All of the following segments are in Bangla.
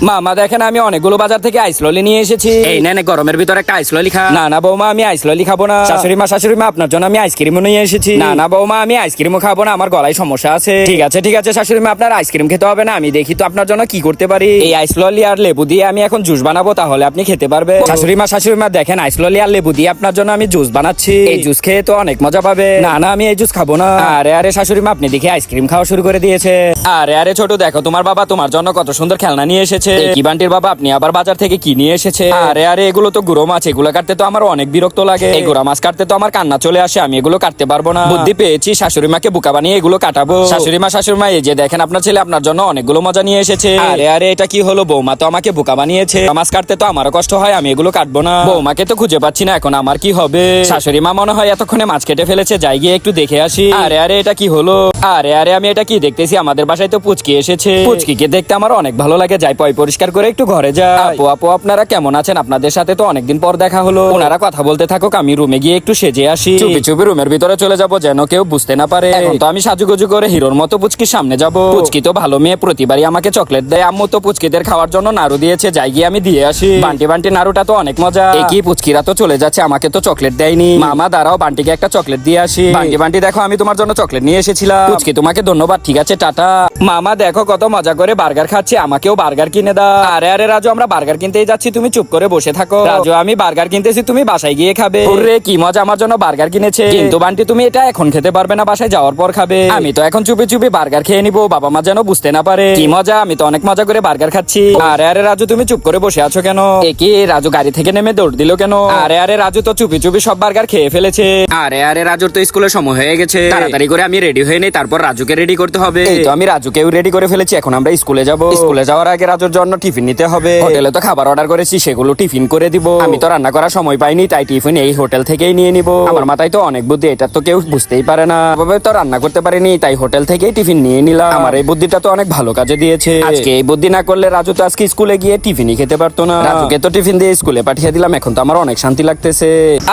মামা দেখেন আমি অনেকগুলো বাজার থেকে আইস ললি নিয়ে এসেছি। এই নেন গরমের ভিতরে একটা আইস ললি খা। না না বৌমা আমি আইস ললি খাবো না। শাশুড়ি মা আপনার জন্য আমি আইসক্রিমও নিয়ে এসেছি। না না বৌমা আমি আইসক্রিমও খাবো না, আমার গলায় সমস্যা আছে। ঠিক আছে শাশুড়ি মা আপনার আইসক্রিম খেতে হবে না, আমি দেখি তো আপনার জন্য কি করতে পারি। এই আইস ললি আর লেবু দিয়ে আমি এখন জুস বানাবো, তাহলে আপনি খেতে পারবেন। শাশুড়ি মা দেখেন আইস ললি আর লেবু দিয়ে আপনার জন্য আমি জুস বানাচ্ছি। এই জুস খেয়ে তো অনেক মজা পাবে। না না আমি এই জুস খাবো না। আরে শাশুড়ি মা আপনি দেখি আইসক্রিম খাওয়া শুরু করে দিয়েছে। আরে ছোট দেখো তোমার বাবা তোমার জন্য কত সুন্দর খেলনা নিয়ে এসেছে। কি বান্টির বাবা আপনি আবার বাজার থেকে কি নিয়ে এসেছে? আরে এগুলো তো গুঁড়ো মাছ, এগুলো কাটতে তো আমার অনেক বিরক্ত লাগে। এই গুঁড়া মাছ কাটতে তো আমার কান্না চলে আসে, আমি এগুলো কাটতে পারবো না। বুদ্ধি পেয়েছি, শাশুড়ি মাকে বোকা বানিয়ে এগুলো কাটাবো। শাশুড়ি মা এই যে দেখেন আপনার ছেলে আপনার জন্য অনেকগুলো মজা নিয়ে এসেছে। আরে এটা কি হলো? বৌমা তো আমাকে বোকা বানিয়েছে। মাছ কাটতে তো আমারও কষ্ট হয়, আমি এগুলো কাটবো না। বৌমাকে তো খুঁজে পাচ্ছি না, এখন আমার কি হবে? শাশুড়ি মা মনে হয় এতক্ষণে মাছ কেটে ফেলেছে, যাই গিয়ে একটু দেখে আসি। আরে এটা কি হলো? আরে আমি এটা কি দেখতেছি? আমাদের বাসায় তো পুচকি এসেছে। পুচকিকে দেখতে আমার অনেক ভালো লাগে, যাই পরিষ্কার করে একটু ঘরে যাই। আপু আপনারা কেমন আছেন? আপনাদের সাথে তো অনেকদিন পর দেখা হলো। ওনারা কথা বলতে থাকুক, আমি রুমে গিয়ে একটু সেজে আসি। চুপি রুমের ভিতরে চলে যাব, যেন কেউ বুঝতে না পারে। এখন তো আমি সাজুগুজু করে হিরোর মতো পুচকির সামনে যাব। পুচকি তো ভালো মেয়ে, প্রতিবারই আমাকে চকলেট দেয়। আম্মু তো পুচকিদের খাওয়ার জন্য নাড়ু দিয়েছে, যাই গিয়ে আমি দিয়ে আসি। বান্টি নাড়ুটা তো অনেক মজা। কি পুচকিরা তো চলে যাচ্ছে, আমাকে তো চকলেট দেয়নি। মামা দাঁড়াও, বান্টিকে একটা চকলেট দিয়ে আসি। বান্টি দেখো আমি তোমার জন্য চকলেট নিয়ে এসেছিলাম। পুচকি তোমাকে ধন্যবাদ, ঠিক আছে টাটা। মামা দেখো কত মজা করে বার্গার খাচ্ছে, আমাকেও বার্গার কিনে দাও। আরে রাজু আমরা বার্গার কিনতেই যাচ্ছি, তুমি চুপ করে বসে থাকো। রাজু আমি বার্গার কিনতেছি, তুমি বাসায় গিয়ে খাবে। ওরে কি মজা, আমার জন্য বার্গার কিনেছে। কিন্তু বান্টি তুমি এটা এখন খেতে পারবে না, বাসায় যাওয়ার পর খাবে। আমি তো এখন চুপি বার্গার খেয়ে নিবো, বাবা মা যেন বুঝতে না পারে। কি মজা, আমি তো অনেক মজা করে বার্গার খাচ্ছি। আরে রাজু তুমি চুপ করে বসে আছো কেন? কি রাজু গাড়ি থেকে নেমে দৌড় দিল কেন? আরে রাজু তো চুপি সব বার্গার খেয়ে ফেলেছে। আরে রাজুর তো স্কুলের সময় হয়ে গেছে, তাড়াতাড়ি করে আমি রেডি হয়ে নেই, তারপর রাজুকে রেডি করতে হবে। এই তো আমি রাজুকেও রেডি করে ফেলেছি, এখন আমরা স্কুলে যাব। স্কুলে যাওয়ার আগে রাজুর জন্য টিফিন নিতে হবে। হোটেলে তো খাবার অর্ডার করেছি, সেগুলো টিফিন করে দিব। আমি তো রান্না করার সময় পাইনি, তাই টিফিন এই হোটেল থেকেই নিয়ে নিব। আমার মাথায় তো অনেক বুদ্ধি, এটা তো কেউ বুঝতেই পারে না। ভাবে তো রান্না করতে পারিনি, তাই হোটেল থেকেই টিফিন নিয়ে নিলাম। আমার এই বুদ্ধিটা তো অনেক ভালো কাজে দিয়েছে। আজকে এই বুদ্ধি না করলে রাজু তো আজকে স্কুলে গিয়ে টিফিনই খেতে পারতো না। রাজুকে তো টিফিন দিয়ে স্কুলে পাঠিয়ে দিলাম, এখন তো আমার অনেক শান্তি লাগতেছে।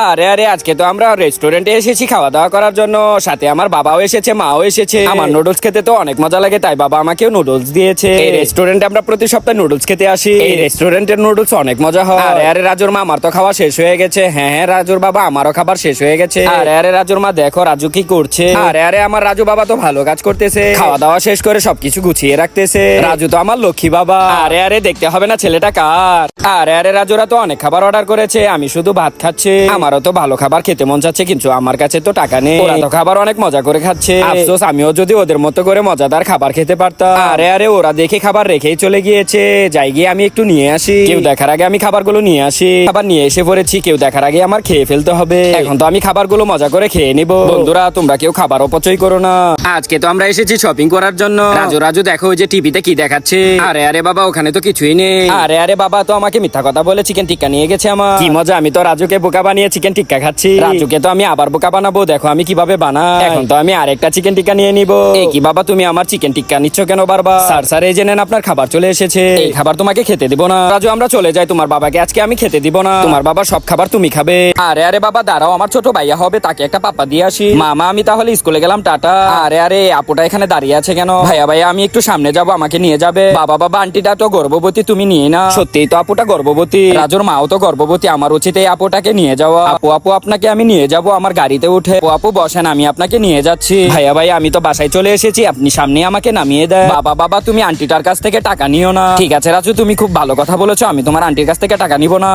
আরে আজকে তো আমরা রেস্টুরেন্টে এসেছি খাওয়া দাওয়া করার জন্য, সাথে আমার বাবাও এসেছে, মাও এসেছে। আমার নুডলস খেতে তো অনেক মজা লাগে, তাই বাবা আমাকেও নুডলস দিয়েছে। এই রেস্টুরেন্টে আমরা প্রতি সপ্তাহে নুডলস খেতে আসি। এই রেস্টুরেন্টের নুডলস অনেক মজা হয়। আরে রাজুর মা আমার তো খাওয়া শেষ হয়ে গেছে। হ্যাঁ রাজুর বাবা আমারও খাবার শেষ হয়ে গেছে। আরে রাজুর মা দেখো রাজু কি করছে। আরে আমার রাজু বাবা তো ভালো কাজ করতেছে, খাওয়া দাওয়া শেষ করে সবকিছু গুছিয়ে রাখতেছে। রাজু তো আমার লক্ষ্মী বাবা। আরে দেখতে হবে না ছেলেটা কার। আরে রাজুরা তো অনেক খাবার অর্ডার করেছে, আমি শুধু ভাত খাচ্ছি। আমারও তো ভালো খাবার খেতে মন চাচ্ছে, কিন্তু আমার কাছে তো টাকা নেই। ওরা তো খাবার অনেক মজা করে খাচ্ছে, আফসোস আমিও যদি ওদের মতো করে মজাদার খাবার খেতে পারতাম। আরে ওরা দেখে খাবার রেখেই চলে গিয়েছে, যাই গিয়ে আমি একটু নিয়ে আসি। কেউ দেখার আগে আমি খাবারগুলো নিয়ে আসি। খাবার নিয়ে এসে পড়েছি, কেউ দেখার আগে আমার খেয়ে ফেলতে হবে। এখন তো আমি খাবারগুলো মজা করে খেয়ে নিব। বন্ধুরা তোমরা কেউ খাবার অপচয় করো না। আজকে তো আমরা এসেছি শপিং করার জন্য। রাজু দেখো ওই যে টিভিতে কি দেখাচ্ছে। আরে বাবা ওখানে তো কিছুই নেই। আরে বাবা তো আমাকে মিথ্যা কথা বলে চিকেন টিক্কা নিয়ে গেছে। আমার কি মজা, আমি তো রাজুকে বোকা বানিয়ে চিকেন টিক্কা খাচ্ছি। রাজুকে তো আমি আবার বোকা বানাবো, দেখো আমি কিভাবে বানাই। এখন তো আমি আরেকটা চিকেন টিক্কা নিয়ে নিব। এই কি বাবা তুমি আমার চিকেন টিক্কা নিচ্ছ কেন বারবার? স্যার এই যে নেন আপনার খাবার চলে এসেছে। এই খাবার তোমাকে খেতে দিব না। রাজু আমরা চলে যাই, তোমার বাবাকে আজকে আমি খেতে দিব না। তোমার বাবা সব খাবার তুমি খাবে। আরে বাবা দাঁড়াও, আমার ছোট ভাইয়া হবে, তাকে একটা পাপ্পা দিয়ে আসি। মামা আমি তাহলে স্কুলে গেলাম, টাটা। আরে আপুটা এখানে দাঁড়িয়ে আছে কেন? ভাইয়া আমি একটু সামনে যাব, আমাকে নিয়ে যাবে। বাবা আন্টিটা তো গর্ভবতী, তুমি নিয়ে না। সত্যিই তো আপুটা গর্ভবতী, রাজুর মাও তো গর্ভবতী। আমার উচিত এই আপুটাকে নিয়ে যাওয়া। আপু আপনাকে আমি নিয়ে যাব আমার গাড়িতে উঠে। আপু বসেন, আমি আপনাকে নিয়ে যাচ্ছি। ভাইয়া আমি তো বাসায় চলে এসেছি, আপনি সামনে আমাকে নামিয়ে দেন। বাবা তুমি আন্টিটার কাছ থেকে টাকা নিও না। ঠিক আছে রাজু তুমি খুব ভালো কথা বলেছো, আমি তোমার আন্টির কাছ থেকে টাকা নিব না।